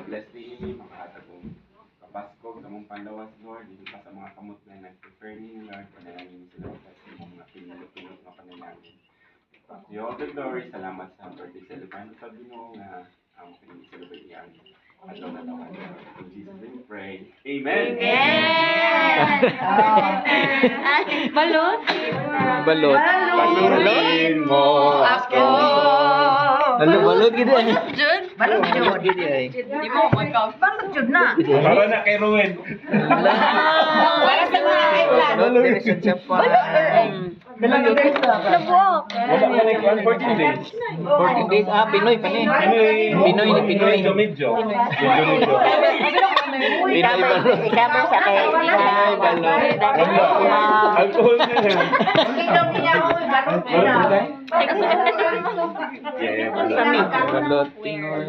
bless ni makahatag ko kapaskog sa mong panlawas, Lord, hindi pa sa mga kamot na nag-prefer ni Lord, panalangin sila sa mga pinulot-pinulot na panalangin. To you all the glory, salamat sa birthday celebration sa Ginoo nga ang pinag-celebrate niyan. Adlaw na taon. In Jesus' name we pray. Amen! Balot? Balot. Balutin mo ako. Balot gid eh. Jun? Balot jud. Gid eh. Di mo mag-count. Balot jud na. Para na kay Ruwen. Wala sa mga kailan. Balot diretso sa pa. Dalaga days na. Nabuok. Wala ka na 14 days. 14 days Pinoy pa ni. Pinoy ni Pinoy. Medyo. Pinoy balot. Ikaw sa kay Pinoy balot. Alcohol na yan. Kingdom niya ko balot na. Yeah, balot. Balot Pinoy.